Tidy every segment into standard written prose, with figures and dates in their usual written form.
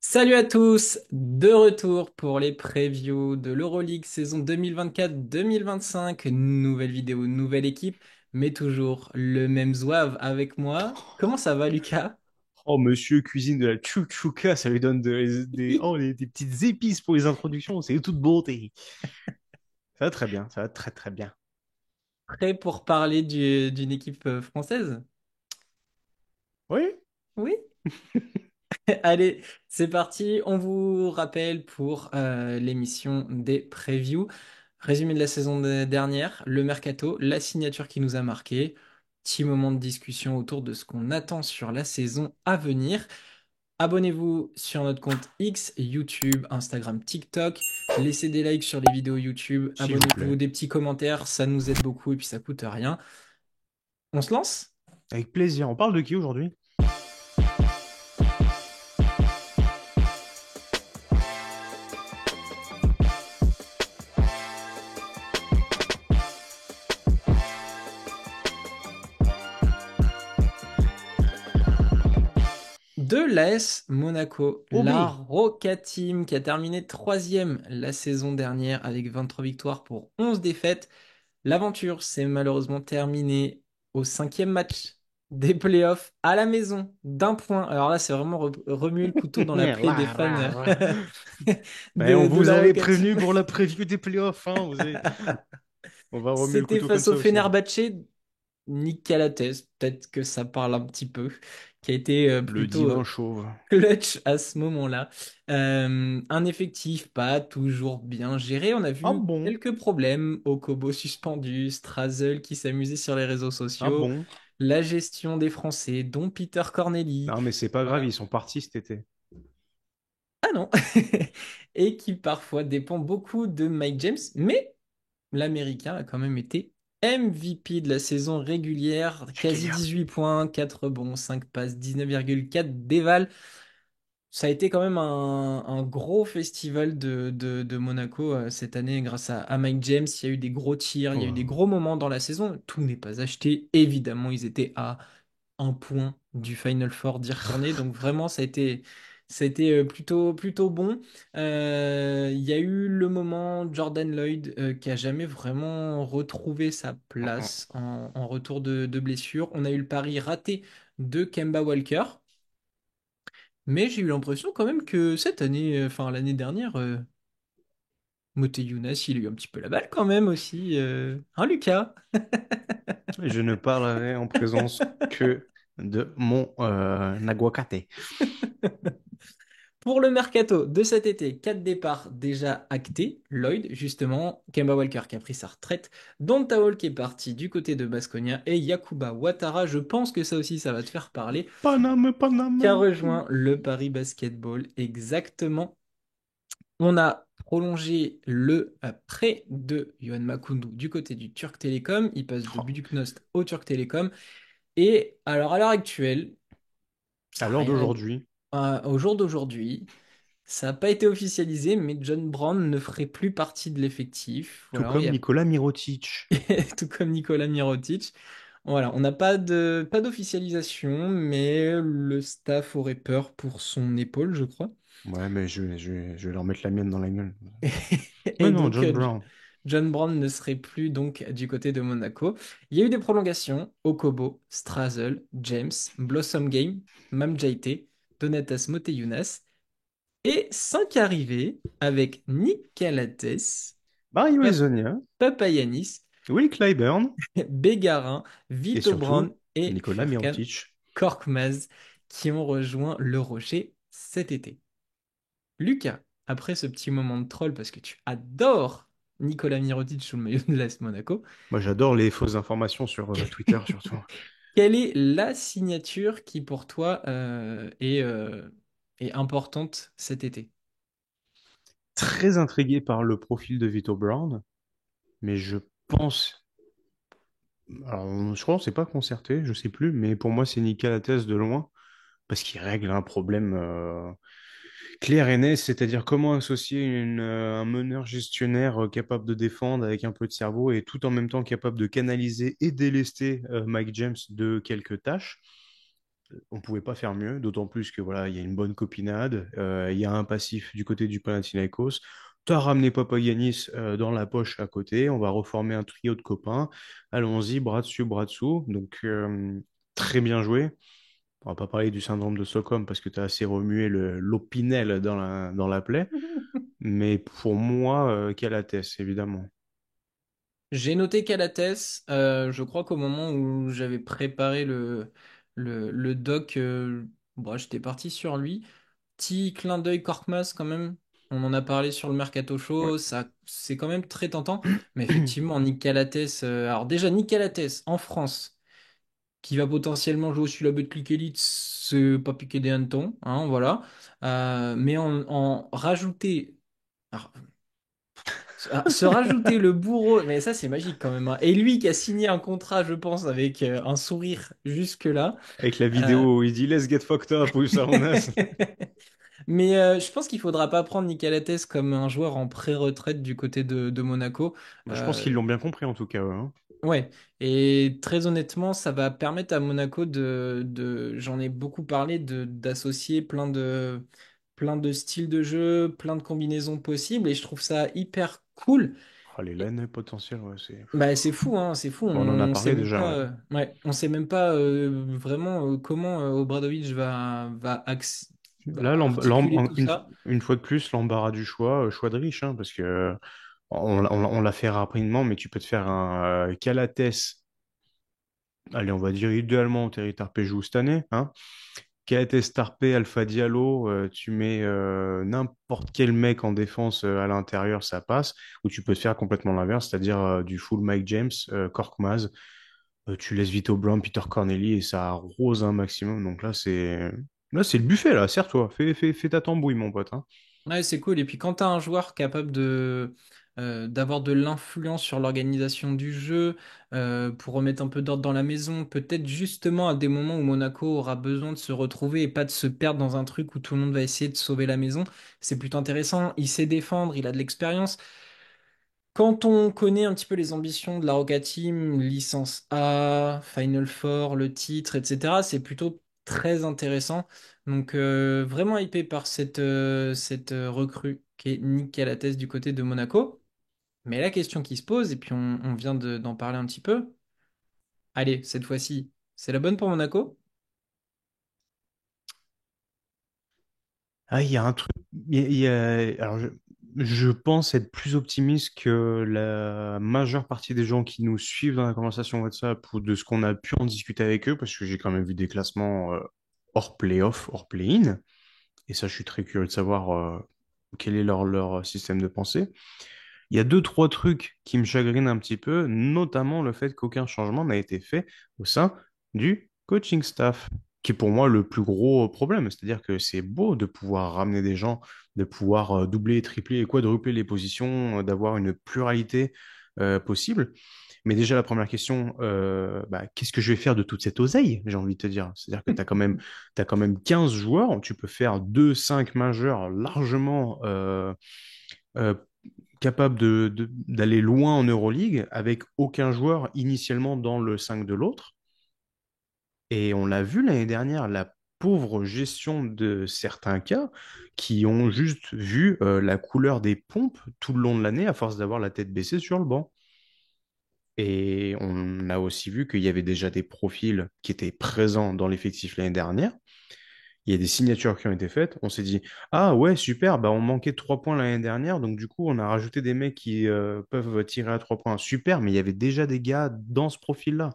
Salut à tous, de retour pour les previews de l'Euroleague saison 2024-2025. Nouvelle vidéo, nouvelle équipe, mais toujours le même zouave avec moi. Comment ça va, Lucas? Oh, monsieur cuisine de la chouchouka, ça lui donne des petites épices pour les introductions, c'est de toute beauté. Ça va très bien, ça va très très bien. Prêt pour parler d'une équipe française? Oui? Oui? Allez, c'est parti. On vous rappelle pour l'émission des previews. Résumé de la saison dernière, le mercato, la signature qui nous a marqué. Petit moment de discussion autour de ce qu'on attend sur la saison à venir. Abonnez-vous sur notre compte X, YouTube, Instagram, TikTok. Laissez des likes sur les vidéos YouTube. S'il vous Abonnez-vous, plaît. des petits commentaires, ça nous aide beaucoup et puis ça coûte rien. On se lance? Avec plaisir. On parle de qui aujourd'hui? De l'AS Monaco, Oh la mais, Roca Team qui a terminé troisième la saison dernière avec 23 victoires pour 11 défaites. L'aventure s'est malheureusement terminée au cinquième match des playoffs à la maison d'un point. Alors là, c'est vraiment remuer le couteau dans la plaie des fans mais on de vous la avait Roca Team. prévenu pour la preview des playoffs, hein. On va remuer le C'était couteau comme face au ça aussi. Fenerbahçe. Nick Calates, peut-être que ça parle un petit peu, qui a été Le plutôt divin chauve. clutch à ce moment-là. Un effectif pas toujours bien géré. On a Ah vu bon? quelques problèmes. Okobo suspendu, Strazel qui s'amusait sur les réseaux Ah sociaux, bon? la gestion des Français, dont Peter Corneli. Non mais c'est pas grave, Voilà. ils sont partis cet été. Ah non! Et qui parfois dépend beaucoup de Mike James, mais l'Américain a quand même été MVP de la saison régulière, J'ai qu'à quasi dire. 18 points, 4 bons, 5 passes, 19,4 déval. Ça a été quand même un gros festival de Monaco cette année grâce à Mike James. Il y a eu des gros tirs, il y a eu des Ouais. gros moments dans la saison. Tout n'est pas acheté. Évidemment, ils étaient à un point du Final Four d'y retourner. Donc vraiment, ça a été plutôt bon. Il y a eu le moment Jordan Lloyd qui a jamais vraiment retrouvé sa place en retour de blessure. On a eu le pari raté de Kemba Walker. Mais j'ai eu l'impression quand même que cette année, enfin l'année dernière, Moté Younas, il a eu un petit peu la balle quand même aussi. Hein, Lucas? Je ne parlerai en présence que de mon aguacate. Pour le mercato de cet été, 4 départs déjà actés. Lloyd, justement, Kemba Walker qui a pris sa retraite, Donta Hall qui est parti du côté de Baskonia et Yakuba Ouattara, je pense que ça aussi ça va te faire parler, Paname, qui a Paname. rejoint le Paris Basketball exactement. On a prolongé le prêt de Yohan Makoundou du côté du Turc Télécom. Il passe de Oh, Buduknost au Turc Télécom. Et alors, à l'heure actuelle, à l'heure rien, d'aujourd'hui, au jour d'aujourd'hui, ça n'a pas été officialisé, mais John Brown ne ferait plus partie de l'effectif. tout Voilà, il y comme a Nicolas Mirotic. tout comme Nicolas Mirotic. Voilà, on n'a pas d'officialisation, mais le staff aurait peur pour son épaule, je crois. Ouais, mais je vais leur mettre la mienne dans la gueule. Mais Et non, donc, John Brown. John Brown ne serait plus donc du côté de Monaco. Il y a eu des prolongations. Okobo, Strazel, James, Blossom Game, Mam Jaite, Donatas Moteyunas. Et 5 arrivées avec Nick Calates, Mario Pap- Hezonja, Papayanis, Will Clyburn Bégarin, et Vito Brown surtout et Nicolas Furkan Mirotic. Korkmaz qui ont rejoint le Rocher cet été. Lucas, après ce petit moment de troll, parce que tu adores Nicolas Mirotic sous le maillot de l'AS Monaco, Moi, j'adore les fausses informations sur Twitter, surtout. quelle est la signature qui pour toi est importante cet été? Très intrigué par le profil de Vito Brown, mais je pense. Alors, je crois qu'on s'est pas concerté, je sais plus, mais pour moi, c'est Nicolas Lattès de loin, parce qu'il règle un problème clair et net, c'est-à-dire comment associer un meneur gestionnaire capable de défendre avec un peu de cerveau et tout en même temps capable de canaliser et délester Mike James de quelques tâches. on pouvait pas faire mieux, d'autant plus que voilà, il y a une bonne copinade, il y a un passif du côté du Panathinaikos. Tu as ramené Papagiannis dans la poche à côté, on va reformer un trio de copains. Allons-y, bras dessus, bras dessous. Donc très bien joué. On va pas parler du syndrome de Stockholm parce que tu as assez remué l'opinel dans la plaie. Mais pour moi, Calates, évidemment. J'ai noté Calates. Je crois qu'au moment où j'avais préparé le doc, bon, j'étais parti sur lui. Petit clin d'œil Korkmaz quand même. On en a parlé sur le Mercato Ouais. Show. Ça, c'est quand même très tentant. Mais effectivement, Nick Calates. Alors déjà, Nick Calates en France, qui va potentiellement jouer au Sulabet Click Elite, c'est pas piqué des hannetons, hein, voilà. Mais en rajouter. Alors, se rajouter le bourreau, mais ça c'est magique quand même, hein. Et lui qui a signé un contrat, je pense, avec un sourire jusque-là. Avec la Euh, vidéo où il dit Let's get fucked up ou ça on a. Mais je pense qu'il faudra pas prendre Nicolates comme un joueur en pré-retraite du côté de Monaco. Bah, je pense qu'ils Euh, l'ont bien compris en tout cas, ouais, hein. ouais, et très honnêtement, ça va permettre à Monaco j'en ai beaucoup parlé, d'associer plein de styles de jeu, plein de combinaisons possibles, et je trouve ça hyper cool. Oh, les laines potentielles, ouais, c'est. Bah, c'est fou, hein, c'est fou. On en a On sait parlé même déjà, pas, ouais. ouais, on sait même pas vraiment comment Obradovic va Là, articuler tout ça. une fois de plus, l'embarras du choix, choix de riche, hein, parce que on l'a fait rapidement, mais tu peux te faire un Calates, allez, on va dire idéalement au territoire Péjou cette année, hein. Calates Tarpe, Alpha Diallo, tu mets n'importe quel mec en défense à l'intérieur, ça passe, ou tu peux te faire complètement l'inverse, c'est-à-dire du full Mike James, Korkmaz, tu laisses Vito Brown, Peter Corneli et ça arrose un maximum. Donc là, c'est le buffet, là. Sers-toi. Fais ta tambouille, mon pote, hein. Ouais, c'est cool. Et puis quand tu as un joueur capable d'avoir de l'influence sur l'organisation du jeu, pour remettre un peu d'ordre dans la maison, peut-être justement à des moments où Monaco aura besoin de se retrouver et pas de se perdre dans un truc où tout le monde va essayer de sauver la maison, c'est plutôt intéressant. Il sait défendre, il a de l'expérience. Quand on connaît un petit peu les ambitions de la Roca Team, licence A, Final Four, le titre, etc., c'est plutôt très intéressant. Donc vraiment hypé par cette recrue qui est Nick Calates du côté de Monaco. Mais la question qui se pose, et puis on vient d'en parler un petit peu, allez, cette fois-ci, c'est la bonne pour Monaco? Ah, il y a un truc. Alors, je pense être plus optimiste que la majeure partie des gens qui nous suivent dans la conversation WhatsApp ou de ce qu'on a pu en discuter avec eux, parce que j'ai quand même vu des classements hors playoff, hors play-in. Et ça, je suis très curieux de savoir quel est leur système de pensée. Il y a deux, trois trucs qui me chagrinent un petit peu, notamment le fait qu'aucun changement n'a été fait au sein du coaching staff, qui est pour moi le plus gros problème. C'est-à-dire que c'est beau de pouvoir ramener des gens, de pouvoir doubler, tripler et quadrupler les positions, d'avoir une pluralité possible. Mais déjà, la première question, bah, qu'est-ce que je vais faire de toute cette oseille, j'ai envie de te dire. C'est-à-dire que t'as quand même 15 joueurs, tu peux faire 2, 5 majeurs largement euh, capables d'aller loin en Euroleague avec aucun joueur initialement dans le 5 de l'autre. Et on l'a vu l'année dernière, la pauvre gestion de certains cas qui ont juste vu la couleur des pompes tout le long de l'année à force d'avoir la tête baissée sur le banc. Et on a aussi vu qu'il y avait déjà des profils qui étaient présents dans l'effectif l'année dernière. Il y a des signatures qui ont été faites. On s'est dit, ah ouais, super, bah on manquait de 3 points l'année dernière, donc du coup, on a rajouté des mecs qui peuvent tirer à 3 points. Super, mais il y avait déjà des gars dans ce profil-là.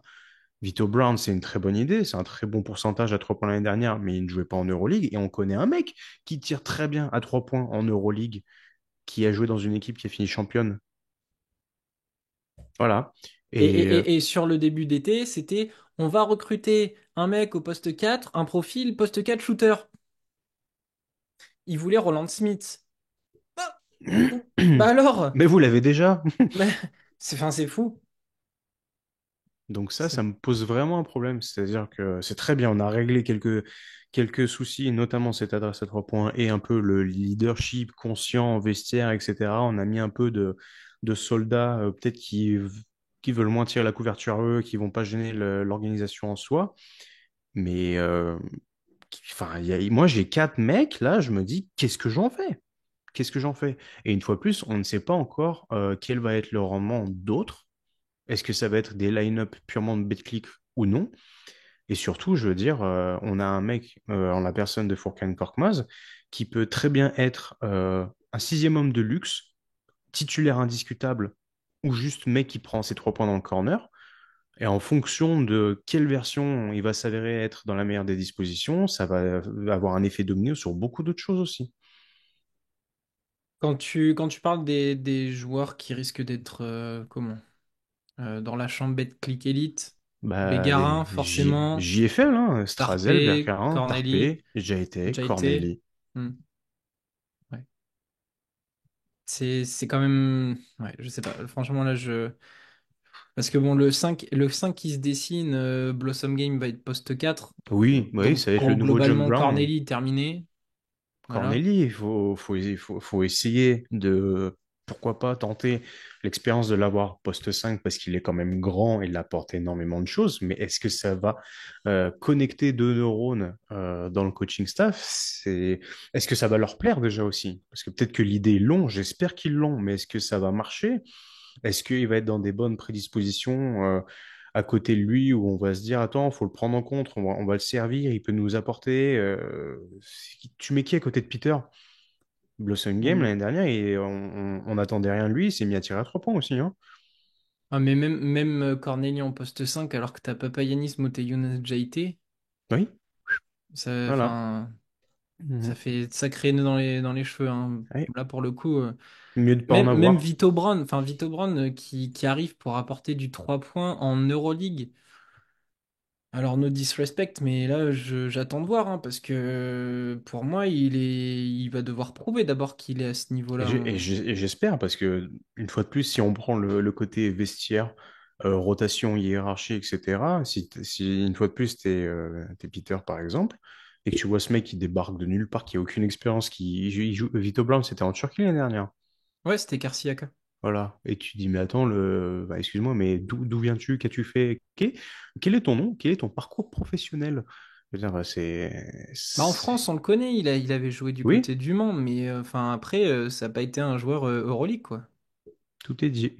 Vito Brown, c'est une très bonne idée, c'est un très bon pourcentage à 3 points l'année dernière, mais il ne jouait pas en Euroleague. Et on connaît un mec qui tire très bien à 3 points en Euroleague, qui a joué dans une équipe qui a fini championne. Voilà. Et Et sur le début d'été, c'était on va recruter un mec au poste 4, un profil poste 4 shooter. Il voulait Roland Smith. Bah, bah alors, mais vous l'avez déjà. bah, enfin, c'est fou. Donc ça C'est- me pose vraiment un problème. C'est-à-dire que c'est très bien, on a réglé quelques soucis, notamment cette adresse à 3 points et un peu le leadership conscient, vestiaire, etc. On a mis un peu de soldats, peut-être qui veulent moins tirer la couverture eux, qui vont pas gêner l'organisation en soi. Mais enfin, moi, j'ai quatre mecs, là, je me dis, qu'est-ce que j'en fais? Qu'est-ce que j'en fais? Et une fois de plus, on ne sait pas encore quel va être le rendement d'autres. Est-ce que ça va être des line-up purement de bet-click ou non? Et surtout, je veux dire, on a un mec en la personne de Fourcade Korkmaz qui peut très bien être un sixième homme de luxe, titulaire indiscutable, ou juste mec qui prend ses 3 points dans le corner. Et en fonction de quelle version il va s'avérer être dans la meilleure des dispositions, ça va avoir un effet domino sur beaucoup d'autres choses aussi. Quand tu parles des joueurs qui risquent d'être comment? Dans la chambre click Elite, Bah, Bégarin, forcément, JFL, hein, Strazel, Tarpé, Vercarin, Corneli, Tarpé, Jaite, Jaité. Corneli. Hmm, ouais. C'est quand même. Ouais, je sais pas. Franchement, là, je. Parce que bon, le cinq qui se dessine, Blossom Game va être poste 4. Oui, oui, Donc, ça va être le nouveau John globalement, Brown. Corneli terminé. Voilà. Cornélie, il faut essayer de, pourquoi pas, tenter l'expérience de l'avoir poste 5 parce qu'il est quand même grand et il apporte énormément de choses, mais est-ce que ça va connecter deux neurones dans le coaching staff? Est-ce que ça va leur plaire déjà aussi? Parce que peut-être que l'idée est longue, j'espère qu'ils l'ont, mais est-ce que ça va marcher? Est-ce qu'il va être dans des bonnes prédispositions à côté de lui où on va se dire, attends, faut le prendre en compte, on va le servir, il peut nous apporter. Tu mets qui à côté de Peter? Blossom Game Hmm. l'année dernière et on n'attendait rien de lui, il s'est mis à tirer à 3 points aussi, hein. Ah, mais même Corneli en poste 5 alors que t'as Papayanis, Monteyounes, Jaité, Oui, ça, voilà. enfin, ça Mhm. fait sacré nœud dans les cheveux, hein. Ouais. Là, pour le coup. Mieux de pas en Même avoir. Vito Brown, enfin Vito Brown qui arrive pour apporter du 3 points en Euroleague. Alors, no disrespect, mais là, j'attends de voir, hein, parce que pour moi, il va devoir prouver d'abord qu'il est à ce Et niveau-là, j'ai- et hein. j'ai- et j'espère, parce que, une fois de plus, si on prend le côté vestiaire, rotation, hiérarchie, etc., si une fois de plus, t'es Peter, par exemple, et que tu vois ce mec qui débarque de nulle part, qui a aucune expérience, Vito Brown, c'était en Turquie l'année dernière. Ouais, c'était Karsiaka. Voilà. Et tu dis, mais attends, bah, excuse-moi, mais d'où viens-tu? Qu'as-tu fait? Quel est ton nom? Quel est ton parcours professionnel? Je veux dire, bah, Bah, en France, on le connaît, il avait joué du Oui, côté du Mans, mais enfin après, ça n'a pas été un joueur Euroleague, quoi. tout est dit.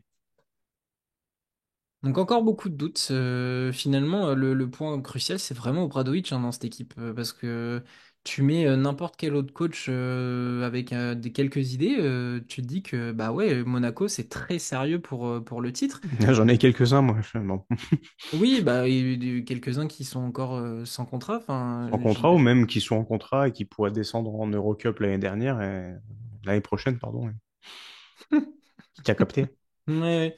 Donc encore beaucoup de doutes. Finalement, le point crucial, c'est vraiment Obradovic, hein, dans cette équipe. Parce que tu mets n'importe quel autre coach avec quelques idées, tu te dis que bah ouais, Monaco, c'est très sérieux pour le titre. J'en ai quelques-uns, moi. Bon. Oui, bah il y a eu quelques-uns qui sont encore sans contrat. Enfin, En contrat, ou même qui sont en contrat et qui pourraient descendre en Eurocup l'année prochaine, pardon. Qui a capté? ouais.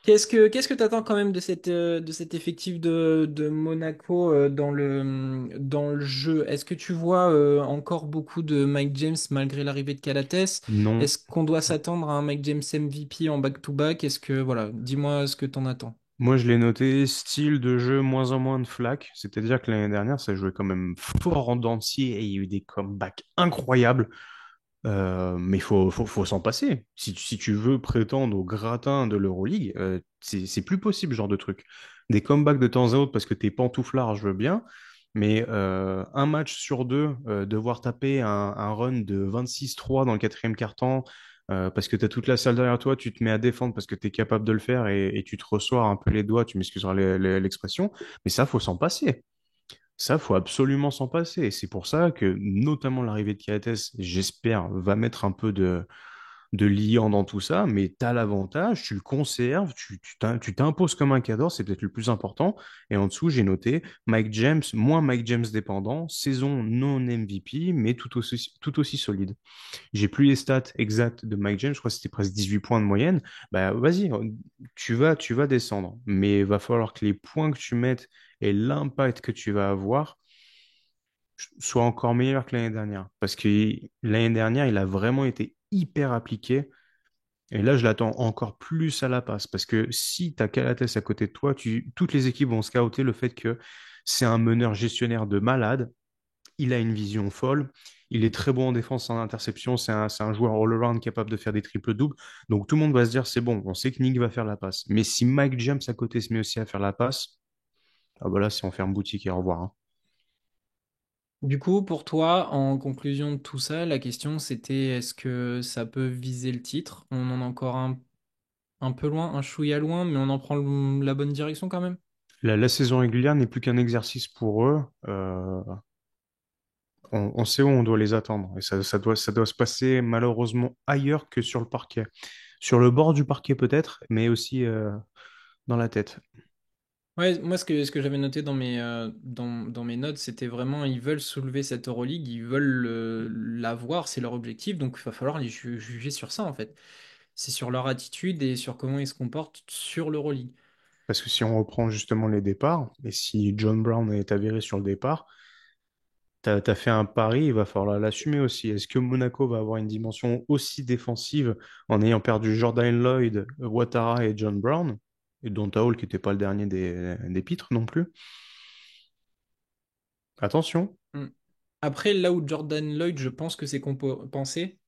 Qu'est-ce que t'attends quand même de cet effectif de Monaco dans le jeu? Est-ce que tu vois encore beaucoup de Mike James malgré l'arrivée de Calates? Non. Est-ce qu'on doit s'attendre à un Mike James MVP en back-to-back? Voilà, dis-moi ce que t'en attends. Moi, je l'ai noté, style de jeu moins en moins de flac. C'est-à-dire que l'année dernière, ça jouait quand même fort en dents de scie et il y a eu des comebacks incroyables. Mais il faut s'en passer. Si tu veux prétendre au gratin de l'Euroleague, c'est plus possible, ce genre de truc. Des comebacks de temps à autre parce que t'es pantouflard, je veux bien. Mais un match sur deux, devoir taper un run de 26-3 dans le quatrième quart-temps, parce que tu as toute la salle derrière toi, tu te mets à défendre parce que tu es capable de le faire et tu te ressois un peu les doigts, tu m'excuseras l'expression. Mais ça, faut s'en passer. Ça, faut absolument s'en passer. Et c'est pour ça que, notamment l'arrivée de Kiates, j'espère, va mettre un peu de liant dans tout ça, mais tu as l'avantage, tu le conserves, tu t'imposes comme un cadre, c'est peut-être le plus important. Et en dessous, j'ai noté Mike James, moins Mike James dépendant, saison non MVP, mais tout aussi solide. J'ai plus les stats exactes de Mike James, je crois que c'était presque 18 points de moyenne. Bah, vas-y, tu vas descendre, mais il va falloir que les points que tu mettes et l'impact que tu vas avoir soient encore meilleurs que l'année dernière. Parce que l'année dernière, il a vraiment été hyper appliqué. Et là, je l'attends encore plus à la passe. Parce que si tu as Calates à côté de toi, toutes les équipes vont scouter le fait que c'est un meneur gestionnaire de malade. Il a une vision folle. Il est très bon en défense, en interception. C'est un joueur all-around capable de faire des triples-doubles. Donc tout le monde va se dire, c'est bon, on sait que Nick va faire la passe. Mais si Mike James à côté se met aussi à faire la passe, Ah bah là, si on ferme boutique et au revoir, hein. Du coup, pour toi, en conclusion de tout ça, la question c'était est-ce que ça peut viser le titre? On en est encore un peu loin, un chouïa loin, mais on en prend la bonne direction quand même. La saison régulière n'est plus qu'un exercice pour eux. On sait où on doit les attendre. Et ça doit se passer malheureusement ailleurs que sur le parquet. Sur le bord du parquet peut-être, mais aussi dans la tête. Ouais, moi ce que j'avais noté dans mes notes, c'était vraiment ils veulent soulever cette Euroleague, ils veulent l'avoir, c'est leur objectif, donc il va falloir les juger sur ça en fait. C'est sur leur attitude et sur comment ils se comportent sur l'Euroleague. Parce que si on reprend justement les départs, et si John Brown est avéré sur le départ, t'as fait un pari, il va falloir l'assumer aussi. Est-ce que Monaco va avoir une dimension aussi défensive en ayant perdu Jordan Lloyd, Ouattara et John Brown, et Donta Hall qui n'était pas le dernier des pitres non plus? Attention. Mm. Après, là où Jordan Lloyd, je pense que c'est compensé,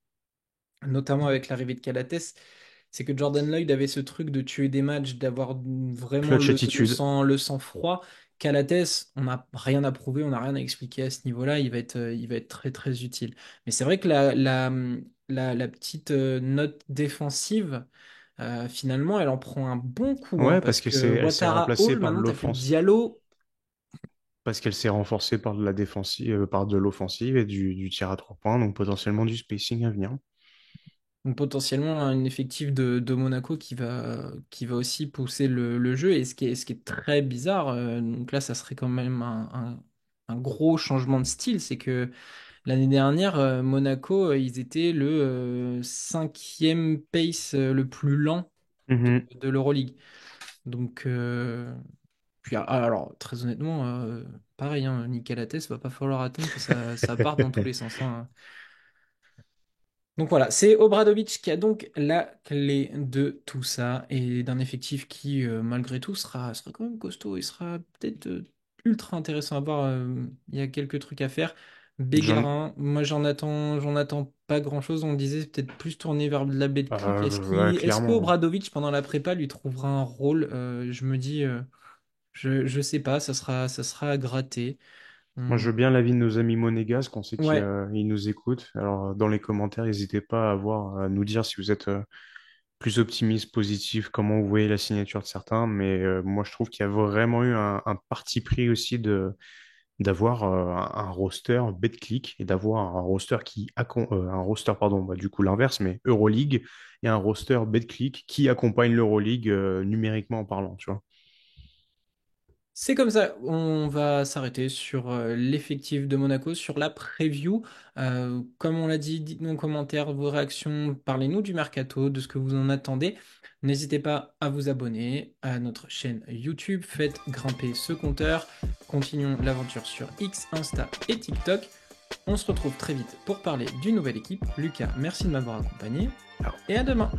notamment avec l'arrivée de Calates, c'est que Jordan Lloyd avait ce truc de tuer des matchs, d'avoir vraiment Clutch attitude. le sang froid. Calates, on n'a rien à prouver, on n'a rien à expliquer à ce niveau-là, il va être très très utile. Mais c'est vrai que la petite note défensive, finalement, elle en prend un bon coup, hein, Ouais, parce parce que que elle s'est Ouattara remplacée Hall, par de maintenant, t'as plus de l'offense, Diallo. parce qu'elle s'est renforcée par de la défensive, par de l'offensive et du tir à 3 points, donc potentiellement du spacing à venir. Donc potentiellement un effectif de Monaco qui va aussi pousser le jeu. Et ce qui est très bizarre, donc là ça serait quand même un gros changement de style, c'est que l'année dernière, Monaco, ils étaient le cinquième pace le plus lent Mhm. de l'Euroleague. Donc, puis, alors très honnêtement, pareil, hein, Nickel Athès, va pas falloir attendre que ça parte dans tous les sens, hein. Donc voilà, c'est Obradovic qui a donc la clé de tout ça et d'un effectif qui, malgré tout, sera quand même costaud et sera peut-être ultra intéressant à voir. Il y a quelques trucs à faire. J'en- Bégarin, moi j'en attends pas grand-chose. On disait peut-être plus tourner vers de la Betclic. ouais, Est-ce que clairement. Obradovic pendant la prépa lui trouvera un rôle? Je me dis, je sais pas, ça sera à gratter. Moi, On- je veux bien l'avis de nos amis monégasques, qu'on sait qu'ils Ouais. ils nous écoutent. Alors, dans les commentaires, n'hésitez pas à nous dire si vous êtes plus optimiste, positif, comment vous voyez la signature de certains. Mais moi, je trouve qu'il y a vraiment eu un parti pris aussi d'avoir un roster Betclic et d'avoir un roster un roster, pardon, bah, du coup l'inverse, mais Euroleague et un roster Betclic qui accompagne l'Euroleague numériquement en parlant, tu vois. C'est comme ça, on va s'arrêter sur l'effectif de Monaco, sur la preview. Comme on l'a dit, dites-nous en commentaire vos réactions, parlez-nous du mercato, de ce que vous en attendez. N'hésitez pas à vous abonner à notre chaîne YouTube, faites grimper ce compteur. Continuons l'aventure sur X, Insta et TikTok. On se retrouve très vite pour parler d'une nouvelle équipe. Lucas, merci de m'avoir accompagné et à demain.